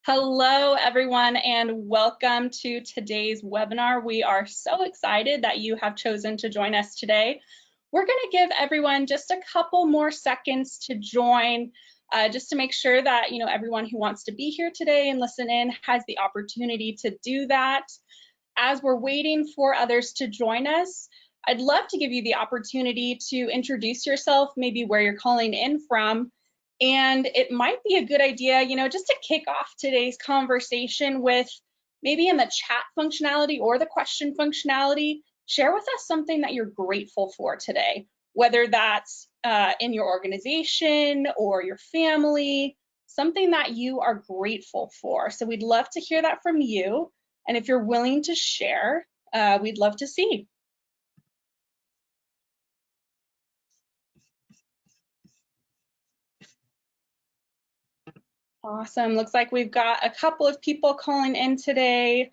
Hello, everyone, and welcome to today's webinar. We are so excited that you have chosen to join us today. We're going to give everyone just a couple more seconds to join, just to make sure that everyone who wants to be here today and listen in has the opportunity to do that. As we're waiting for others to join us, I'd love to give you the opportunity to introduce yourself, maybe where you're calling in from. And it might be a good idea, just to kick off today's conversation with maybe in the chat functionality or the question functionality, share with us something that you're grateful for today, whether that's in your organization or your family, something that you are grateful for. So we'd love to hear that from you. And if you're willing to share, we'd love to see. Awesome. Looks like we've got a couple of people calling in today.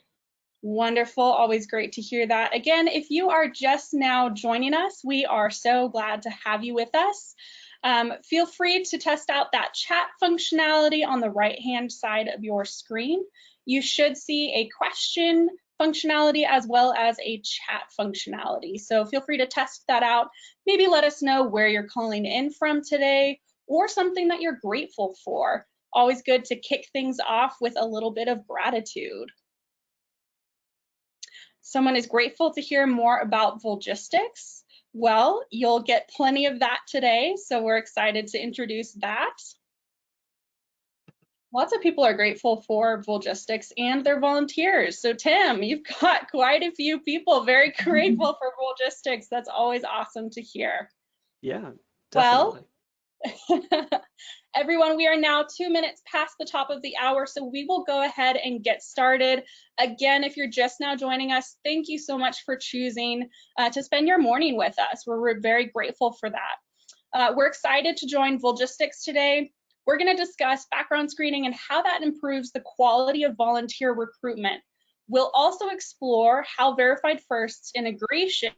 Wonderful. Always great to hear that. Again, if you are just now joining us, we are so glad to have you with us. Feel free to test out that chat functionality on the right-hand side of your screen. You should see a question functionality as well as a chat functionality. So feel free to test that out. Maybe let us know where you're calling in from today or something that you're grateful for. Always good to kick things off with a little bit of gratitude. Someone is grateful to hear more about Volgistics. Well, you'll get plenty of that today, so we're excited to introduce that. Lots of people are grateful for Volgistics and their volunteers. So Tim, you've got quite a few people very grateful for Volgistics. That's always awesome to hear. Yeah, definitely. Well, everyone, we are now 2 minutes past the top of the hour, so we will go ahead and get started. Again, if you're just now joining us, thank you so much for choosing to spend your morning with us. We're very grateful for that. We're excited to join Volgistics today. We're going to discuss background screening and how that improves the quality of volunteer recruitment. We'll also explore how Verified First's integration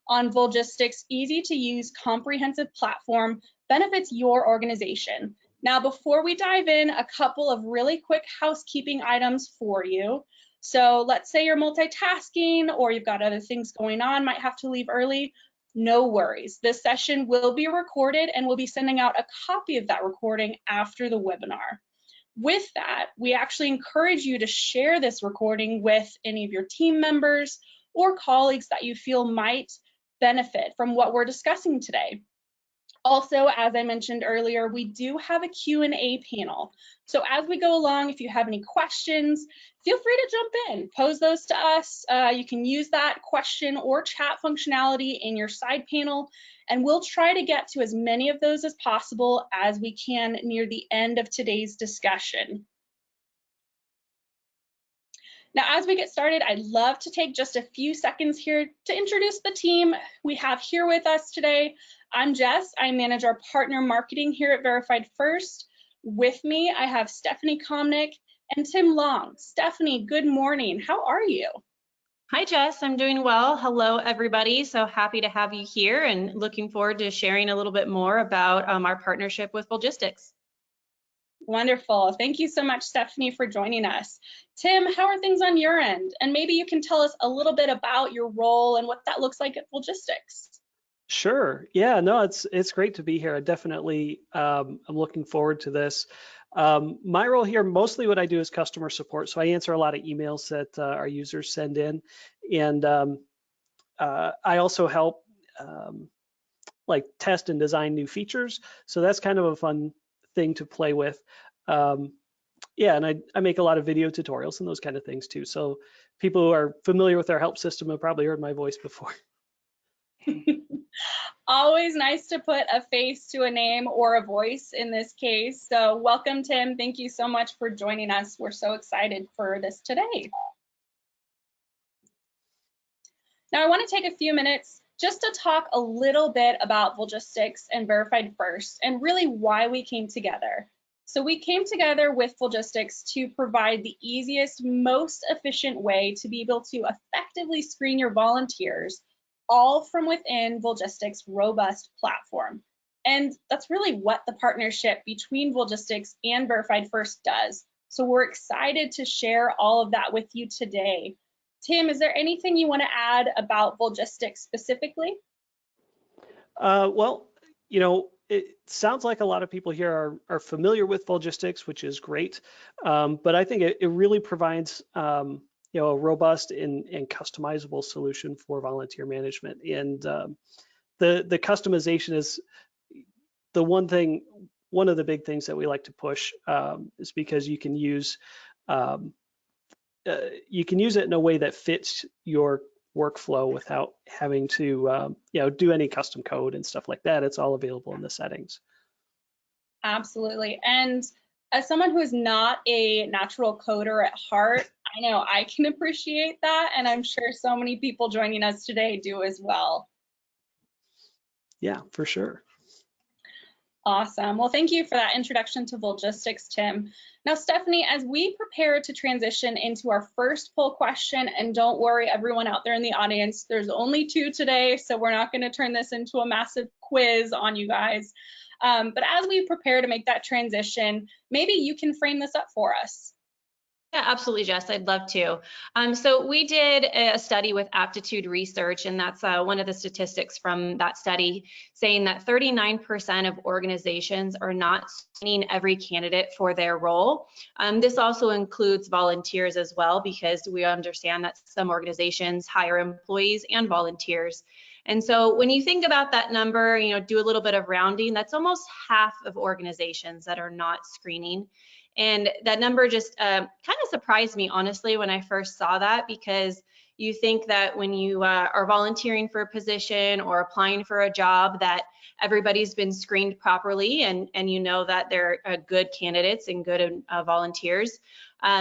on Volgistics' easy-to-use comprehensive platform benefits your organization. Now, before we dive in, a couple of really quick housekeeping items for you. So let's say you're multitasking or you've got other things going on, might have to leave early. No worries. This session will be recorded and we'll be sending out a copy of that recording after the webinar. With that, we actually encourage you to share this recording with any of your team members or colleagues that you feel might benefit from what we're discussing today. Also, as I mentioned earlier, we do have a Q&A panel. So as we go along, if you have any questions, feel free to jump in, pose those to us. You can use that question or chat functionality in your side panel, and we'll try to get to as many of those as possible as we can near the end of today's discussion. Now, as we get started, I'd love to take just a few seconds here to introduce the team we have here with us today. I'm Jess. I manage our partner marketing here at Verified First. With me, I have Stephanie Komnick and Tim Long. Stephanie, good morning. How are you? Hi, Jess. I'm doing well. Hello, everybody. So happy to have you here and looking forward to sharing a little bit more about our partnership with Volgistics. Wonderful. Thank you so much, Stephanie, for joining us. Tim, how are things on your end? And maybe you can tell us a little bit about your role and what that looks like at Volgistics. Sure. Yeah, no, it's great to be here. I definitely I'm looking forward to this. My role here, mostly what I do is customer support. So I answer a lot of emails that our users send in. And I also help like test and design new features. So that's kind of a fun thing to play with. Yeah, and I make a lot of video tutorials and those kind of things too. So people who are familiar with our help system have probably heard my voice before. Always nice to put a face to a name or a voice in this case. So welcome, Tim. Thank you so much for joining us. We're so excited for this today. Now I want to take a few minutes just to talk a little bit about Volgistics and Verified First and really why we came together. So we came together with Volgistics to provide the easiest, most efficient way to be able to effectively screen your volunteers, all from within Volgistics' robust platform. And that's really what the partnership between Volgistics and Verified First does. So we're excited to share all of that with you today. Tim, is there anything you want to add about Volgistics specifically? Well, you know, it sounds like a lot of people here are familiar with Volgistics, which is great. But I think it really provides, you know, a robust and customizable solution for volunteer management. And the customization is the one of the big things that we like to push, is because you can use it in a way that fits your workflow without having to you know, do any custom code and stuff like that. It's all available in the settings. Absolutely. And as someone who is not a natural coder at heart, I know I can appreciate that, and I'm sure so many people joining us today do as well. Yeah, for sure. Awesome. Well, thank you for that introduction to Volgistics, Tim. Now, Stephanie, as we prepare to transition into our first poll question, and don't worry, everyone out there in the audience, there's only 2 today, so we're not going to turn this into a massive quiz on you guys. But as we prepare to make that transition, maybe you can frame this up for us. Yeah, absolutely, Jess. I'd love to. So we did a study with Aptitude Research, and that's one of the statistics from that study saying that 39% of organizations are not screening every candidate for their role. This also includes volunteers as well, because we understand that some organizations hire employees and volunteers. And so when you think about that number, you know, do a little bit of rounding, that's almost half of organizations that are not screening. And that number just kind of surprised me, honestly, when I first saw that, because you think that when you are volunteering for a position or applying for a job that everybody's been screened properly, and you know that they're good candidates and good volunteers.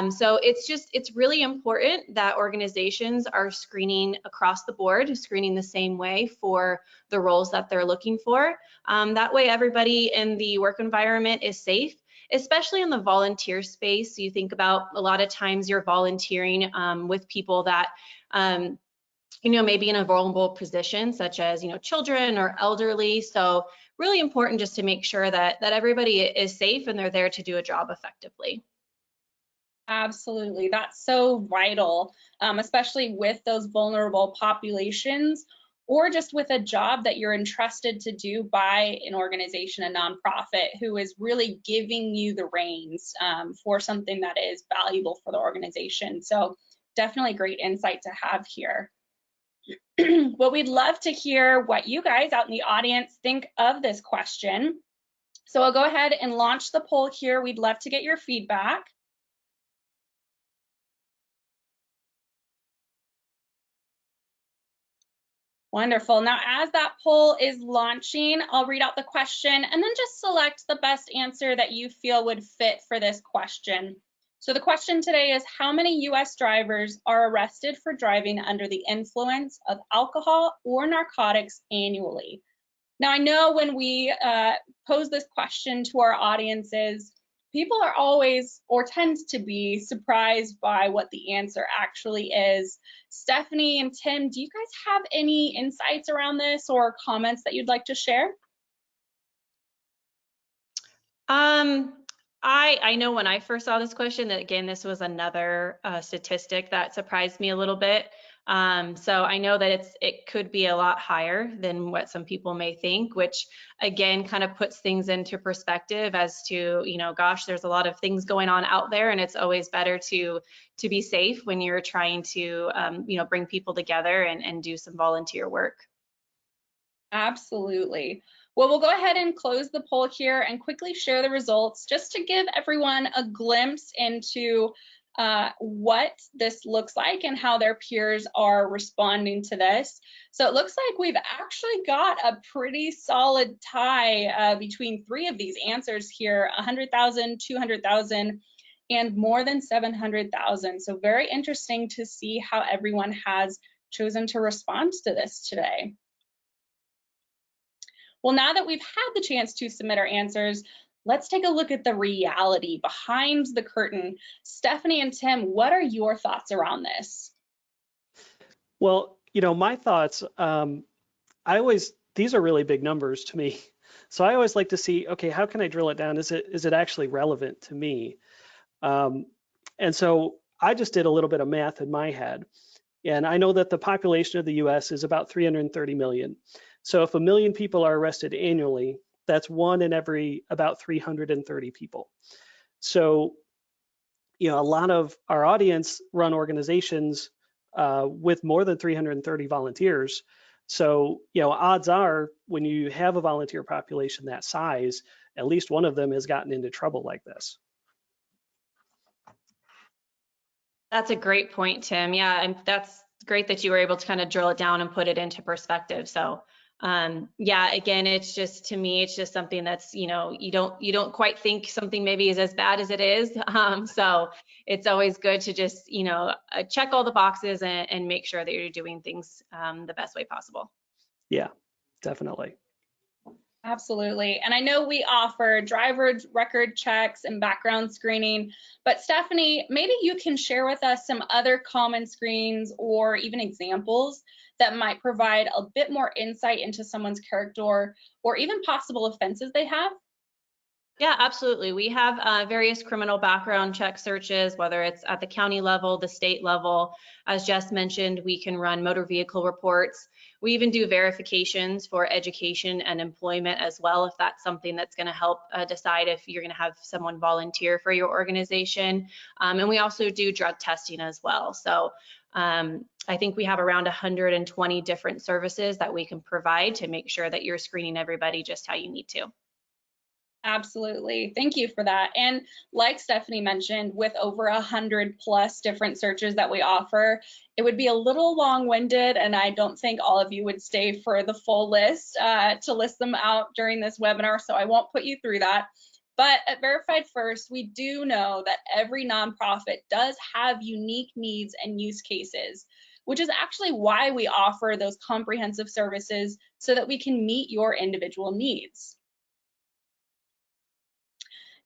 So it's really important that organizations are screening across the board, screening the same way for the roles that they're looking for. That way everybody in the work environment is safe, especially in the volunteer space. You think about a lot of times you're volunteering with people that, you know, maybe in a vulnerable position, such as, you know, children or elderly. So really important just to make sure that everybody is safe and they're there to do a job effectively. Absolutely, that's so vital, especially with those vulnerable populations, or just with a job that you're entrusted to do by an organization, a nonprofit, who is really giving you the reins for something that is valuable for the organization. So definitely great insight to have here. Well, we'd love to hear what you guys out in the audience think of this question. So I'll go ahead and launch the poll here. We'd love to get your feedback. Wonderful. Now, as that poll is launching, I'll read out the question and then just select the best answer that you feel would fit for this question. So the question today is, how many US drivers are arrested for driving under the influence of alcohol or narcotics annually? Now, I know when we pose this question to our audiences, people are always, or tend to be, surprised by what the answer actually is. Stephanie and Tim, do you guys have any insights around this or comments that you'd like to share? I know when I first saw this question that, again, this was another statistic that surprised me a little bit. So I know that it could be a lot higher than what some people may think, which again kind of puts things into perspective as to, you know, gosh, there's a lot of things going on out there, and it's always better to be safe when you're trying to, you know, bring people together and do some volunteer work. Absolutely. Well, we'll go ahead and close the poll here and quickly share the results just to give everyone a glimpse into what this looks like and how their peers are responding to this. So it looks like we've actually got a pretty solid tie between 3 of these answers here: 100,000, 200,000, and more than 700,000. So very interesting to see how everyone has chosen to respond to this today. Well, now that we've had the chance to submit our answers, let's take a look at the reality behind the curtain. Stephanie and Tim, what are your thoughts around this? Well, you know, my thoughts, these are really big numbers to me. So I always like to see, okay, how can I drill it down? Is it actually relevant to me? And so I just did a little bit of math in my head. And I know that the population of the US is about 330 million. So if 1 million people are arrested annually, that's 1 in every about 330 people. So, you know, a lot of our audience run organizations with more than 330 volunteers. So, you know, odds are when you have a volunteer population that size, at least one of them has gotten into trouble like this. That's a great point, Tim. Yeah, and that's great that you were able to kind of drill it down and put it into perspective. So, yeah, again, it's just, to me, it's just something that's, you know, you don't quite think something maybe is as bad as it is. So it's always good to just, you know, check all the boxes and make sure that you're doing things the best way possible. Yeah, definitely. Absolutely. And I know we offer driver record checks and background screening, but Stephanie, maybe you can share with us some other common screens or even examples that might provide a bit more insight into someone's character or even possible offenses they have. Yeah, absolutely. We have various criminal background check searches, whether it's at the county level, the state level. As Jess mentioned, we can run motor vehicle reports. We even do verifications for education and employment as well, if that's something that's going to help decide if you're going to have someone volunteer for your organization. And we also do drug testing as well. So I think we have around 120 different services that we can provide to make sure that you're screening everybody just how you need to. Absolutely. Thank you for that. And like Stephanie mentioned, with over 100+ different searches that we offer, it would be a little long-winded, and I don't think all of you would stay for the full list to list them out during this webinar, so I won't put you through that. But at Verified First, we do know that every nonprofit does have unique needs and use cases, which is actually why we offer those comprehensive services so that we can meet your individual needs.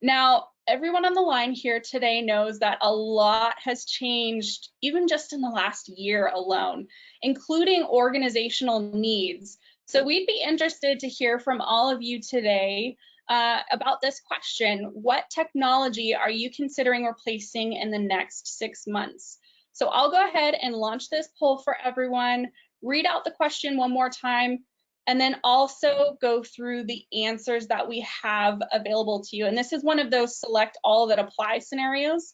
Now, everyone on the line here today knows that a lot has changed, even just in the last year alone, including organizational needs. So we'd be interested to hear from all of you today about this question. What technology are you considering replacing in the next 6 months? So I'll go ahead and launch this poll for everyone, read out the question one more time, and then also go through the answers that we have available to you. And this is one of those select all that apply scenarios.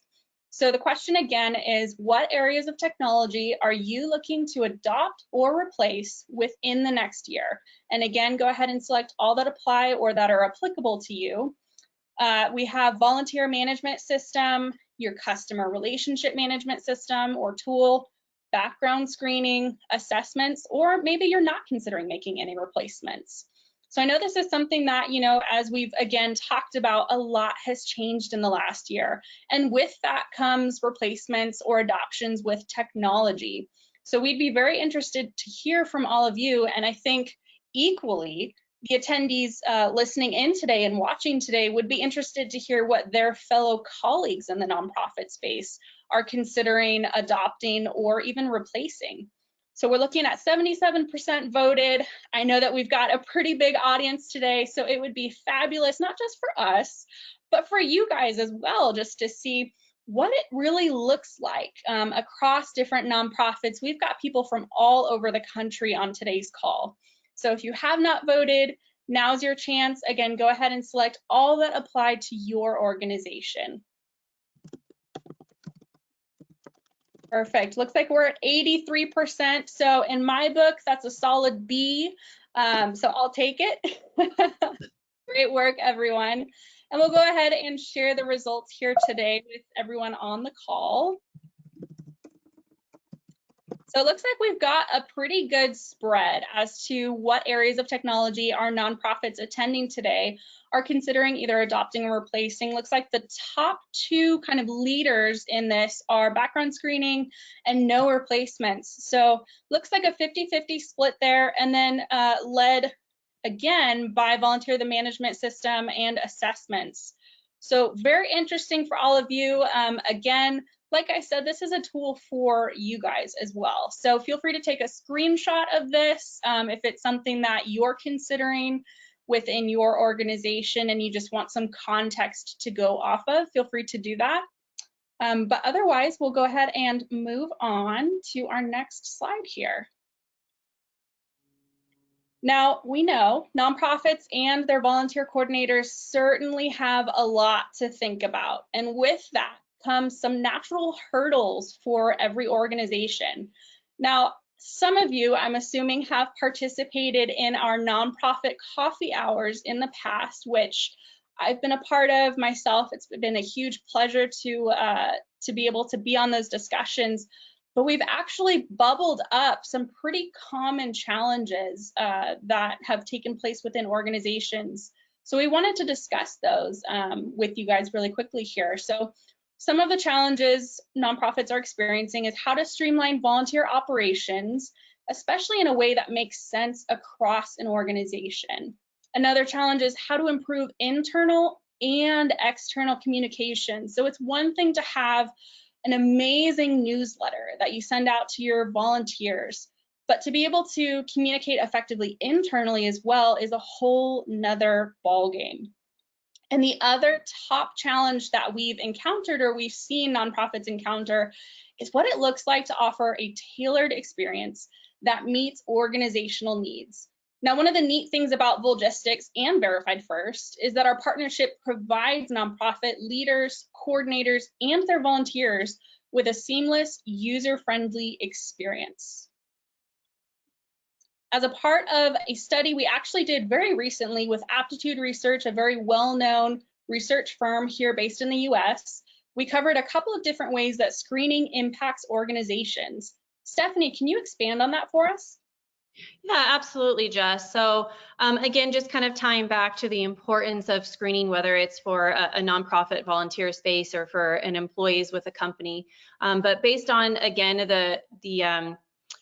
So the question again is, what areas of technology are you looking to adopt or replace within the next year? And again, go ahead and select all that apply or that are applicable to you. We have volunteer management system, your customer relationship management system or tool, background screening, assessments, or maybe you're not considering making any replacements. So I know this is something that, you know, as we've again talked about, a lot has changed in the last year. And with that comes replacements or adoptions with technology. So we'd be very interested to hear from all of you. And I think equally, the attendees listening in today and watching today would be interested to hear what their fellow colleagues in the nonprofit space are considering adopting or even replacing. So we're looking at 77% voted. I know that we've got a pretty big audience today, so it would be fabulous, not just for us, but for you guys as well, just to see what it really looks like across different nonprofits. We've got people from all over the country on today's call. So if you have not voted, now's your chance. Again, go ahead and select all that apply to your organization. Perfect. Looks like we're at 83%. So in my book, that's a solid B. So I'll take it. Great work, everyone. And we'll go ahead and share the results here today with everyone on the call. So it looks like we've got a pretty good spread as to what areas of technology our nonprofits attending today are considering either adopting or replacing. Looks like the top two kind of leaders in this are background screening and no replacements. So looks like a 50-50 split there, and then led again by volunteer the management system and assessments. So very interesting for all of you. Again, like I said, this is a tool for you guys as well. So feel free to take a screenshot of this if it's something that you're considering within your organization and you just want some context to go off of, feel free to do that. But otherwise, we'll go ahead and move on to our next slide here. Now, we know nonprofits and their volunteer coordinators certainly have a lot to think about. And with that comes some natural hurdles for every organization. Now, some of you, I'm assuming, have participated in our nonprofit coffee hours in the past, which I've been a part of myself. It's been a huge pleasure to be able to be on those discussions. But we've actually bubbled up some pretty common challenges that have taken place within organizations. So we wanted to discuss those with you guys really quickly here. So some of the challenges nonprofits are experiencing is how to streamline volunteer operations, especially in a way that makes sense across an organization. Another challenge is how to improve internal and external communication. So it's one thing to have an amazing newsletter that you send out to your volunteers, but to be able to communicate effectively internally as well is a whole nother ballgame. And the other top challenge that we've encountered or we've seen nonprofits encounter is what it looks like to offer a tailored experience that meets organizational needs. Now, one of the neat things about Volgistics and Verified First is that our partnership provides nonprofit leaders, coordinators, and their volunteers with a seamless, user-friendly experience. As a part of a study we actually did very recently with Aptitude Research, a very well-known research firm here based in the US, we covered a couple of different ways that screening impacts organizations. Stephanie, can you expand on that for us? Yeah, absolutely, Jess. So again, just kind of tying back to the importance of screening, whether it's for a nonprofit volunteer space or for an employees with a company. But based on, again, the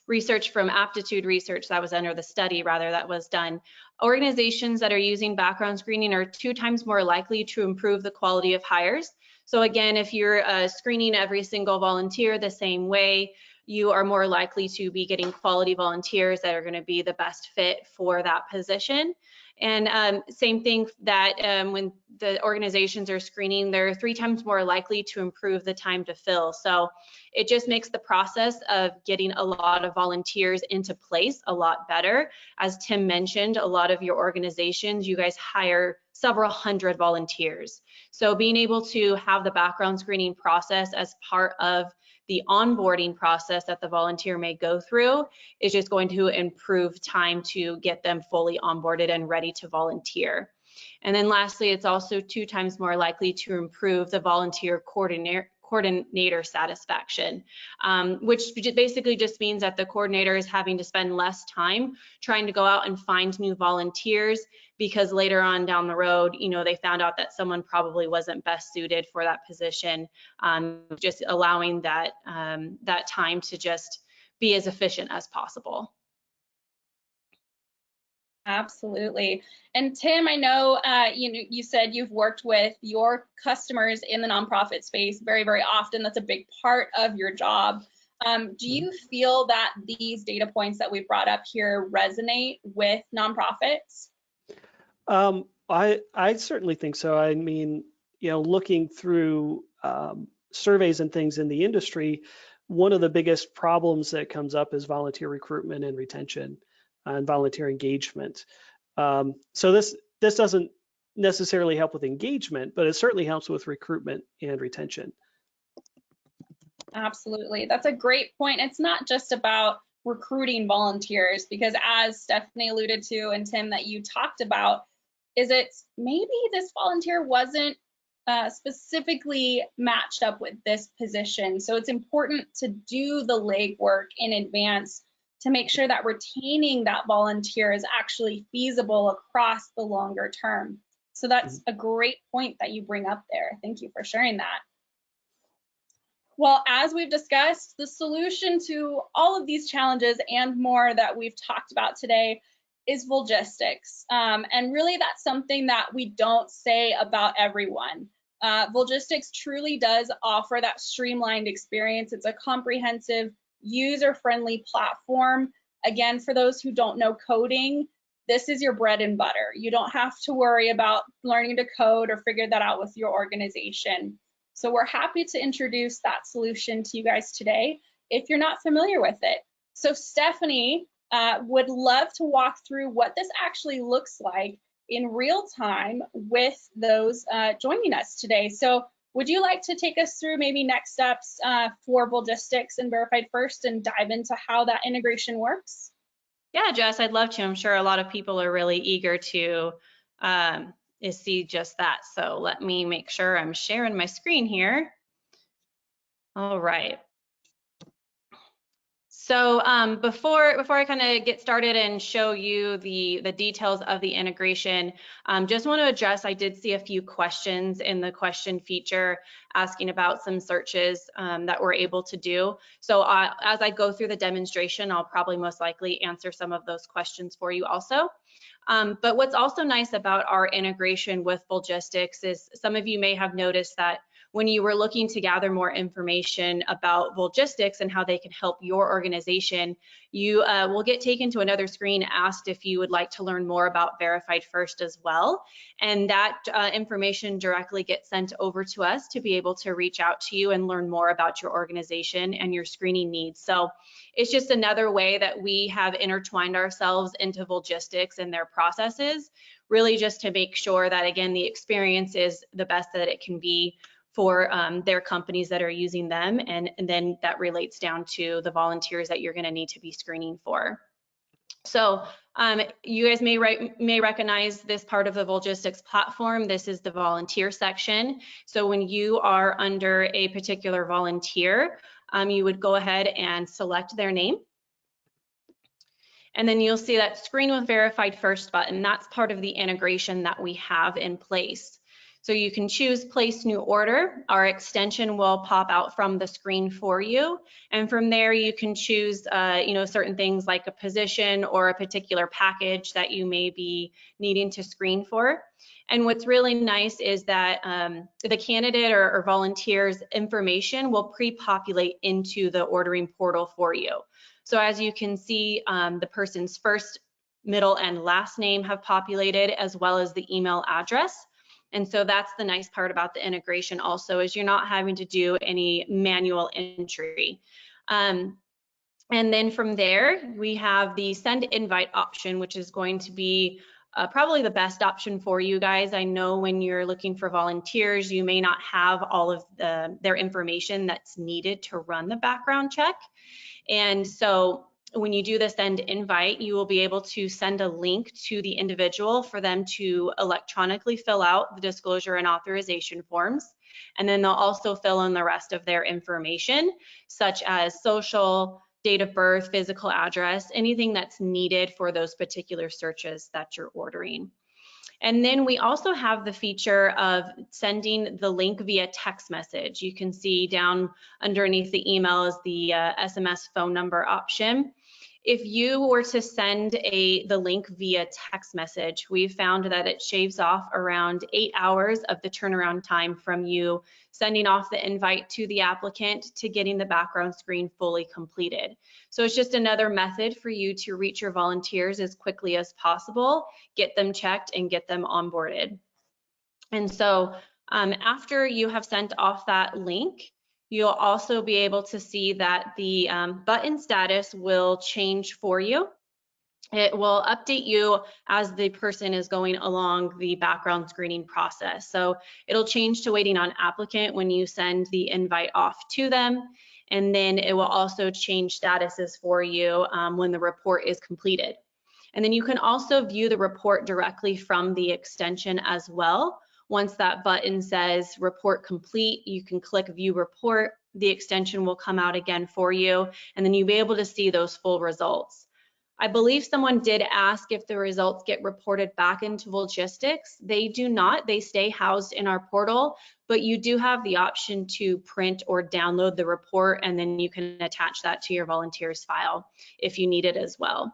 research from Aptitude Research that was under the study, rather, that was done, organizations that are using background screening are 2 times more likely to improve the quality of hires. So again, if you're screening every single volunteer the same way, you are more likely to be getting quality volunteers that are going to be the best fit for that position. And same thing that when the organizations are screening, they're 3 times more likely to improve the time to fill. So it just makes the process of getting a lot of volunteers into place a lot better. As Tim mentioned, a lot of your organizations, you guys hire several hundred volunteers. So being able to have the background screening process as part of the onboarding process that the volunteer may go through is just going to improve time to get them fully onboarded and ready to volunteer. And then lastly, it's also 2 times more likely to improve the volunteer coordinator satisfaction, which basically just means that the coordinator is having to spend less time trying to go out and find new volunteers, because later on down the road, you know, they found out that someone probably wasn't best suited for that position, just allowing that that time to just be as efficient as possible. Absolutely. And Tim, I know you said you've worked with your customers in the nonprofit space very, very often. That's a big part of your job. Do you feel that these data points that we brought up here resonate with nonprofits? I certainly think so. I mean, you know, looking through surveys and things in the industry, one of the biggest problems that comes up is volunteer recruitment and retention and volunteer engagement. So this doesn't necessarily help with engagement, but it certainly helps with recruitment and retention. Absolutely. That's a great point. It's not just about recruiting volunteers, because as Stephanie alluded to and Tim that you talked about, is it maybe this volunteer wasn't specifically matched up with this position. So it's important to do the legwork in advance to make sure that retaining that volunteer is actually feasible across the longer term. So that's a great point that you bring up there. Thank you for sharing that. Well, as we've discussed, the solution to all of these challenges and more that we've talked about today is Volgistics. And really that's something that we don't say about everyone. Volgistics truly does offer that streamlined experience. It's a comprehensive, user-friendly platform. Again, for those who don't know coding, this is your bread and butter. You don't have to worry about learning to code or figure that out with your organization. So we're happy to introduce that solution to you guys today if you're not familiar with it. So Stephanie would love to walk through what this actually looks like in real time with those joining us today. So would you like to take us through maybe next steps for Volgistics and Verified First and dive into how that integration works? Yeah, Jess, I'd love to. I'm sure a lot of people are really eager to see just that. So let me make sure I'm sharing my screen here. All right. So before I kind of get started and show you the details of the integration, just want to address, I did see a few questions in the question feature asking about some searches that we're able to do. So as I go through the demonstration, I'll probably most likely answer some of those questions for you also. But what's also nice about our integration with Volgistics is some of you may have noticed that when you were looking to gather more information about Volgistics and how they can help your organization, you will get taken to another screen asked if you would like to learn more about Verified First as well. And that information directly gets sent over to us to be able to reach out to you and learn more about your organization and your screening needs. So it's just another way that we have intertwined ourselves into Volgistics and their processes, really just to make sure that, again, the experience is the best that it can be for their companies that are using them, and then that relates down to the volunteers that you're going to need to be screening for. So you guys may recognize this part of the Volgistics platform. This is the volunteer section. So when you are under a particular volunteer, you would go ahead and select their name. And then you'll see that Screen with Verified First button. That's part of the integration that we have in place. So you can choose Place New Order. Our extension will pop out from the screen for you. And from there, you can choose certain things like a position or a particular package that you may be needing to screen for. And what's really nice is that the candidate or volunteer's information will pre-populate into the ordering portal for you. So as you can see, the person's first, middle, and last name have populated, as well as the email address. And so that's the nice part about the integration also, is you're not having to do any manual entry. And then from there, we have the send invite option, which is going to be probably the best option for you guys. I know when you're looking for volunteers, you may not have all of their information that's needed to run the background check. And so when you do the send invite, you will be able to send a link to the individual for them to electronically fill out the disclosure and authorization forms. And then they'll also fill in the rest of their information, such as social, date of birth, physical address, anything that's needed for those particular searches that you're ordering. And then we also have the feature of sending the link via text message. You can see down underneath the email is the SMS phone number option. If you were to send the link via text message, we've found that it shaves off around 8 hours of the turnaround time from you sending off the invite to the applicant to getting the background screen fully completed. So it's just another method for you to reach your volunteers as quickly as possible, get them checked, and get them onboarded. And so after you have sent off that link, you'll also be able to see that the button status will change for you. It will update you as the person is going along the background screening process. So it'll change to waiting on applicant when you send the invite off to them. And then it will also change statuses for you when the report is completed. And then you can also view the report directly from the extension as well. Once that button says report complete, you can click view report. The extension will come out again for you, and then you'll be able to see those full results. I believe someone did ask if the results get reported back into Volgistics. They do not, they stay housed in our portal, but you do have the option to print or download the report, and then you can attach that to your volunteers file if you need it as well.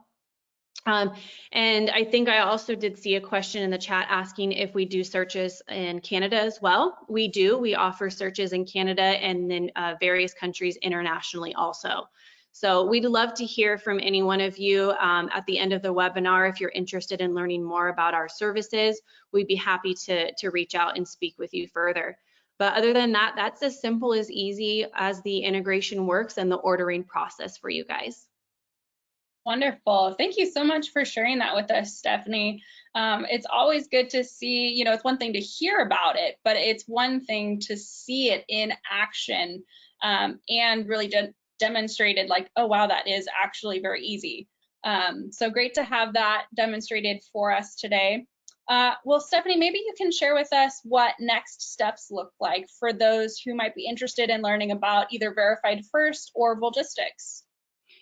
And I think I also did see a question in the chat asking if we do searches in Canada as well. We do. We offer searches in Canada and then various countries internationally also. So we'd love to hear from any one of you at the end of the webinar. If you're interested in learning more about our services, we'd be happy to reach out and speak with you further. But other than that, that's as simple as easy as the integration works and the ordering process for you guys. Wonderful. Thank you so much for sharing that with us, Stephanie. It's always good to see, you know, it's one thing to hear about it, but it's one thing to see it in action and really demonstrated like, oh, wow, that is actually very easy. So great to have that demonstrated for us today. Well, Stephanie, maybe you can share with us what next steps look like for those who might be interested in learning about either Verified First or Volgistics.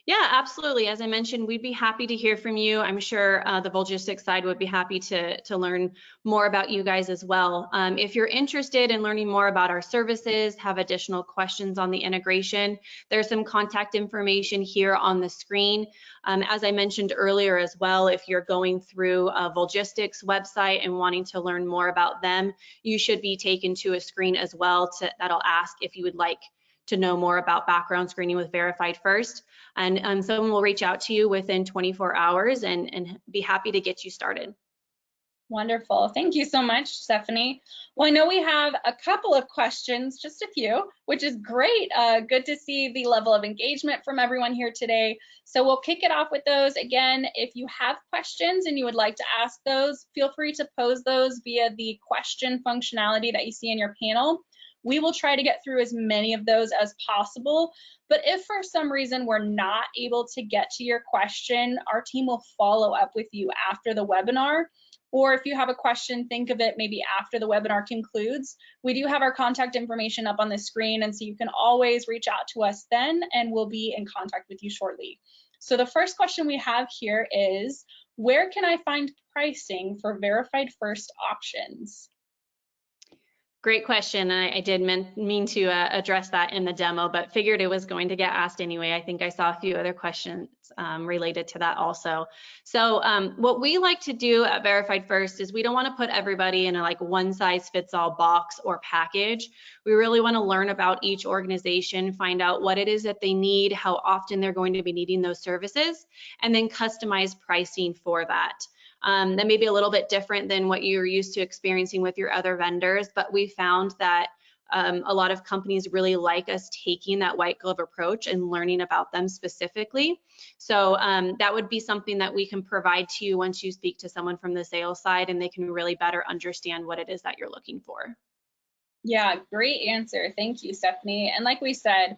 Yeah, absolutely. As I mentioned, we'd be happy to hear from you. I'm sure the Volgistics side would be happy to learn more about you guys as well. If you're interested in learning more about our services, have additional questions on the integration, there's some contact information here on the screen. As I mentioned earlier as well, if you're going through a Volgistics website and wanting to learn more about them, you should be taken to a screen as well that'll ask if you would like to know more about background screening with Verified First. And someone will reach out to you within 24 hours and be happy to get you started. Wonderful. Thank you so much, Stephanie. Well, I know we have a couple of questions, just a few, which is great. Good to see the level of engagement from everyone here today. So we'll kick it off with those. Again, if you have questions and you would like to ask those, feel free to pose those via the question functionality that you see in your panel. We will try to get through as many of those as possible, but if for some reason we're not able to get to your question, our team will follow up with you after the webinar. Or if you have a question, think of it maybe after the webinar concludes. We do have our contact information up on the screen, and so you can always reach out to us then, and we'll be in contact with you shortly. So the first question we have here is, where can I find pricing for Verified First options? Great question. I did mean to address that in the demo, but figured it was going to get asked anyway. I think I saw a few other questions related to that also. So what we like to do at Verified First is we don't want to put everybody in a like one size fits all box or package. We really want to learn about each organization, find out what it is that they need, how often they're going to be needing those services, and then customize pricing for that. That may be a little bit different than what you're used to experiencing with your other vendors, but we found that a lot of companies really like us taking that white glove approach and learning about them specifically. So that would be something that we can provide to you once you speak to someone from the sales side, and they can really better understand what it is that you're looking for. Yeah, great answer. Thank you, Stephanie. And like we said,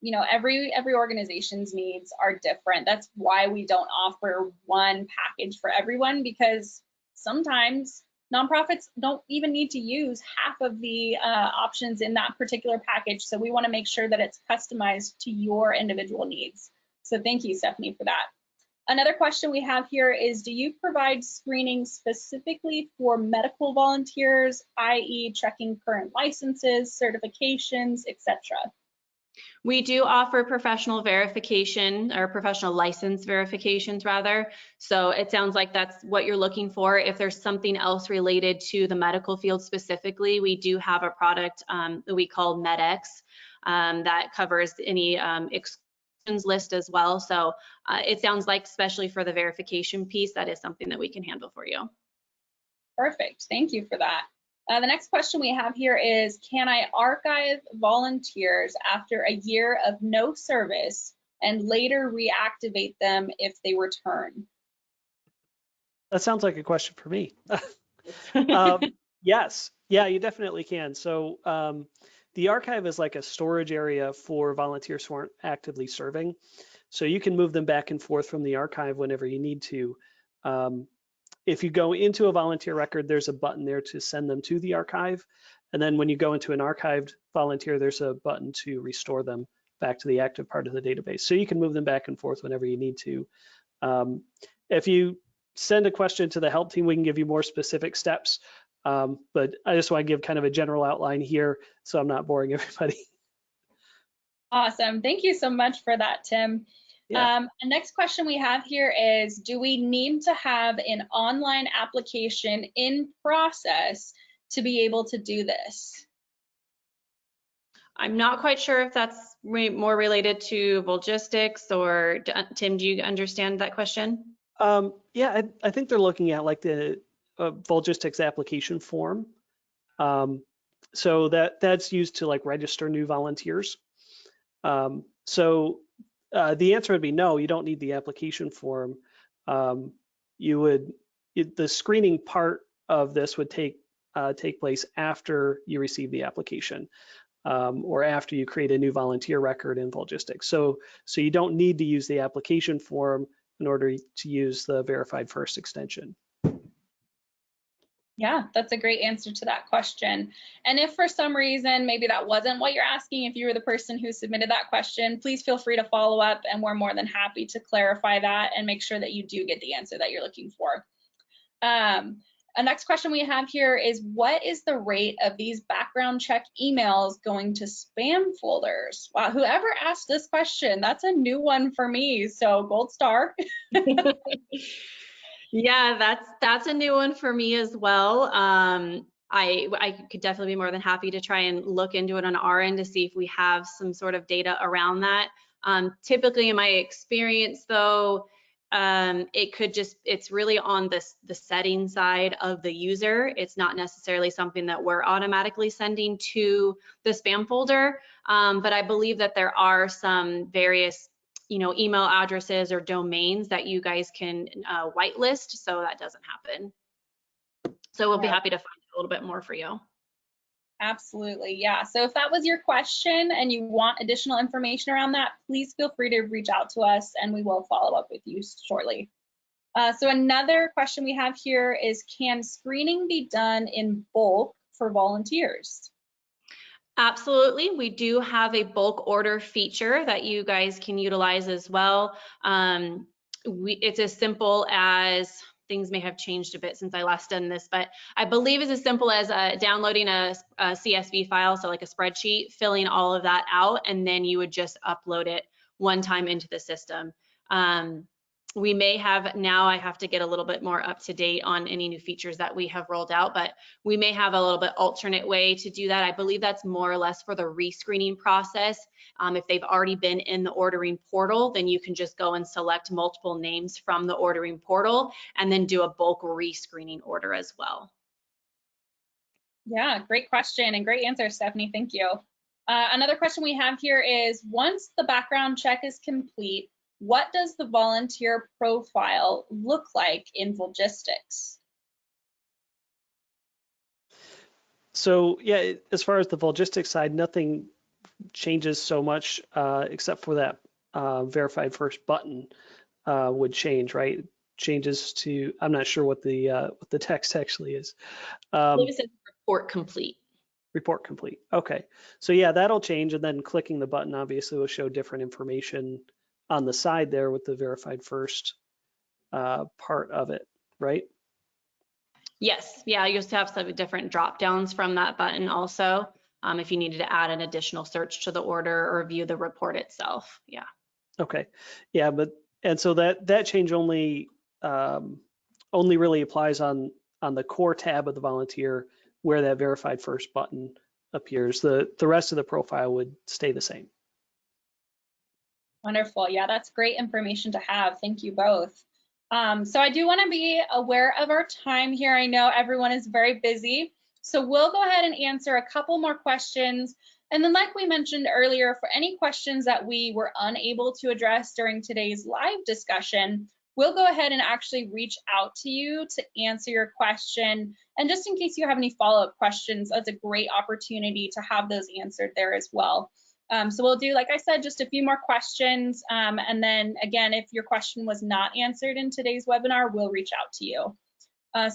you know, every organization's needs are different. That's why we don't offer one package for everyone, because sometimes nonprofits don't even need to use half of the options in that particular package. So we want to make sure that it's customized to your individual needs. So thank you, Stephanie, for that. Another question we have here is, do you provide screening specifically for medical volunteers, i.e. checking current licenses, certifications, etc.? We do offer professional verification, or professional license verifications rather. So it sounds like that's what you're looking for. If there's something else related to the medical field specifically, we do have a product that we call MedX that covers any exclusions list as well. So it sounds like, especially for the verification piece, that is something that we can handle for you. Perfect. Thank you for that. The next question we have here is, can I archive volunteers after a year of no service and later reactivate them if they return? That sounds like a question for me. Yes, yeah, you definitely can. So the archive is like a storage area for volunteers who aren't actively serving. So you can move them back and forth from the archive whenever you need to. If you go into a volunteer record, there's a button there to send them to the archive. And then when you go into an archived volunteer, there's a button to restore them back to the active part of the database. So you can move them back and forth whenever you need to. If you send a question to the help team, we can give you more specific steps. But I just want to give kind of a general outline here so I'm not boring everybody. Awesome. Thank you so much for that, Tim. Yeah. The next question we have here is, do we need to have an online application in process to be able to do this? I'm not quite sure if that's more related to Volgistics, or Tim, do you understand that question? Yeah, I think they're looking at like the Volgistics application form. So that's used to like register new volunteers. So the answer would be no, you don't need the application form. The screening part of this would take place after you receive the application, or after you create a new volunteer record in Volgistics. So you don't need to use the application form in order to use the verified first extension. Yeah, that's a great answer to that question. And if for some reason maybe that wasn't what you're asking, if you were the person who submitted that question, please feel free to follow up, and we're more than happy to clarify that and make sure that you do get the answer that you're looking for. A next question we have here is, what is the rate of these background check emails going to spam folders? Wow, whoever asked this question, that's a new one for me, so gold star. Yeah, that's a new one for me as well. I could definitely be more than happy to try and look into it on our end to see if we have some sort of data around that. Typically in my experience though, it's really on the setting side of the user. It's not necessarily something that we're automatically sending to the spam folder, but I believe that there are some various email addresses or domains that you guys can whitelist so that doesn't happen. So we'll be happy to find a little bit more for you. Absolutely, yeah. So if that was your question and you want additional information around that, please feel free to reach out to us and we will follow up with you shortly. So another question we have here is, can screening be done in bulk for volunteers? Absolutely. We do have a bulk order feature that you guys can utilize as well. It's as simple as, things may have changed a bit since I last done this, but I believe it's as simple as downloading a CSV file, so like a spreadsheet, filling all of that out, and then you would just upload it one time into the system. We may have, now I have to get a little bit more up to date on any new features that we have rolled out, but we may have a little bit alternate way to do that. I believe that's more or less for the rescreening process. If they've already been in the ordering portal, then you can just go and select multiple names from the ordering portal and then do a bulk rescreening order as well. Yeah, great question and great answer, Stephanie. Thank you. Another question we have here is, once the background check is complete, what does the volunteer profile look like in Volgistics? So yeah, as far as the Volgistics side, nothing changes so much except for that verified first button would change, right? Changes to, I'm not sure what the text actually is. I believe it says report complete. Report complete. Okay, so yeah, that'll change, and then clicking the button obviously will show different information on the side there with the verified first part of it, right? Yes, yeah, you used to have some different drop downs from that button also, if you needed to add an additional search to the order or view the report itself. Yeah. Okay, yeah, and so that change only really applies on the core tab of the volunteer where that verified first button appears. The rest of the profile would stay the same. Wonderful. Yeah, that's great information to have. Thank you both. So I do want to be aware of our time here. I know everyone is very busy, so we'll go ahead and answer a couple more questions. And then, like we mentioned earlier, for any questions that we were unable to address during today's live discussion, we'll go ahead and actually reach out to you to answer your question. And just in case you have any follow-up questions, that's a great opportunity to have those answered there as well. So we'll do, like I said, just a few more questions. And then again, if your question was not answered in today's webinar, we'll reach out to you.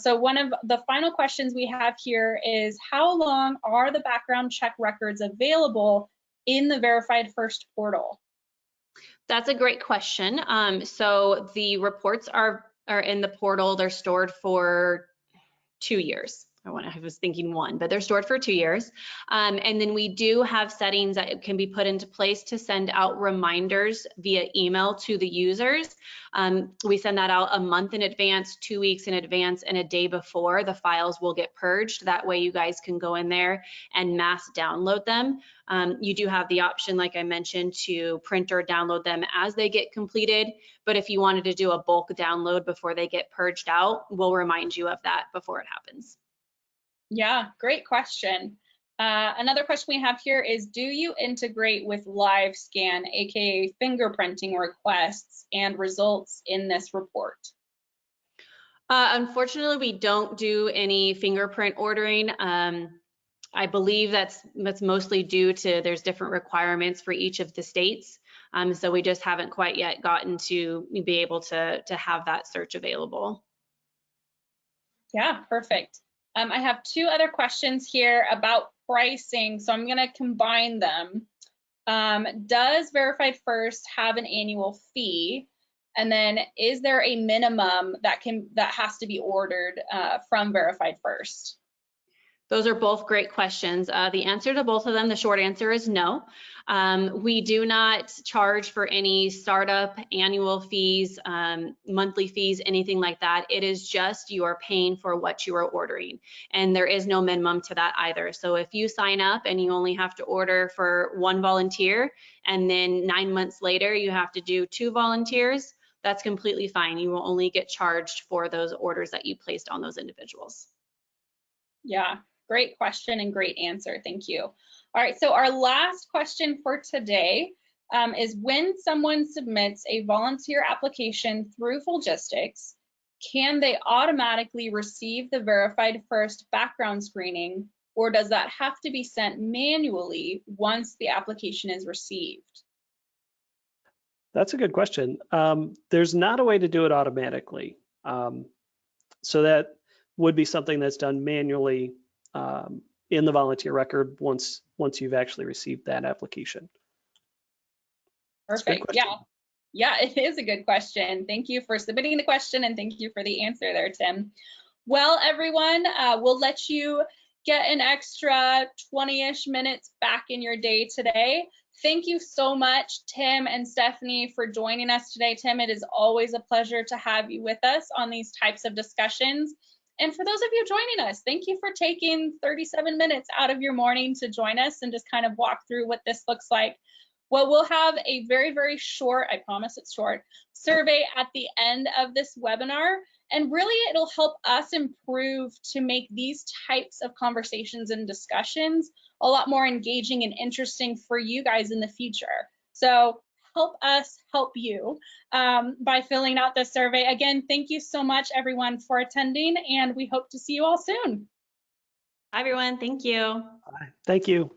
So one of the final questions we have here is, how long are the background check records available in the Verified First portal? That's a great question. So the reports are in the portal. They're stored for 2 years. I was thinking 1, but they're stored for 2 years. And then we do have settings that can be put into place to send out reminders via email to the users. We send that out a month in advance, 2 weeks in advance, and a day before the files will get purged. That way you guys can go in there and mass download them. You do have the option, like I mentioned, to print or download them as they get completed. But if you wanted to do a bulk download before they get purged out, we'll remind you of that before it happens. Yeah, great question. Another question we have here is, do you integrate with live scan, aka fingerprinting requests and results in this report? Unfortunately, we don't do any fingerprint ordering. I believe that's mostly due to there's different requirements for each of the states. So we just haven't quite yet gotten to be able to have that search available. Yeah, perfect. I have two other questions here about pricing, so I'm going to combine them. Does Verified First have an annual fee? And then is there a minimum that has to be ordered from Verified First? Those are both great questions. The answer to both of them, the short answer is no. We do not charge for any startup annual fees, monthly fees, anything like that. It is just you are paying for what you are ordering. And there is no minimum to that either. So if you sign up and you only have to order for one volunteer, and then 9 months later you have to do 2 volunteers, that's completely fine. You will only get charged for those orders that you placed on those individuals. Yeah, great question and great answer. Thank you. All right, so our last question for today is, when someone submits a volunteer application through Volgistics, can they automatically receive the Verified First background screening, or does that have to be sent manually once the application is received? That's a good question. There's not a way to do it automatically. So that would be something that's done manually in the volunteer record once you've actually received that application. Perfect. Yeah, it is a good question. Thank you for submitting the question, and thank you for the answer there, Tim. Well, everyone, we'll let you get an extra 20-ish minutes back in your day today. Thank you so much, Tim and Stephanie, for joining us today. Tim, it is always a pleasure to have you with us on these types of discussions. And for those of you joining us, thank you for taking 37 minutes out of your morning to join us and just kind of walk through what this looks like. Well, we'll have a very, very short, I promise it's short, survey at the end of this webinar. And really, it'll help us improve to make these types of conversations and discussions a lot more engaging and interesting for you guys in the future. So help us help you by filling out this survey. Again, thank you so much, everyone, for attending, and we hope to see you all soon. Hi, everyone. Thank you. Bye. Thank you.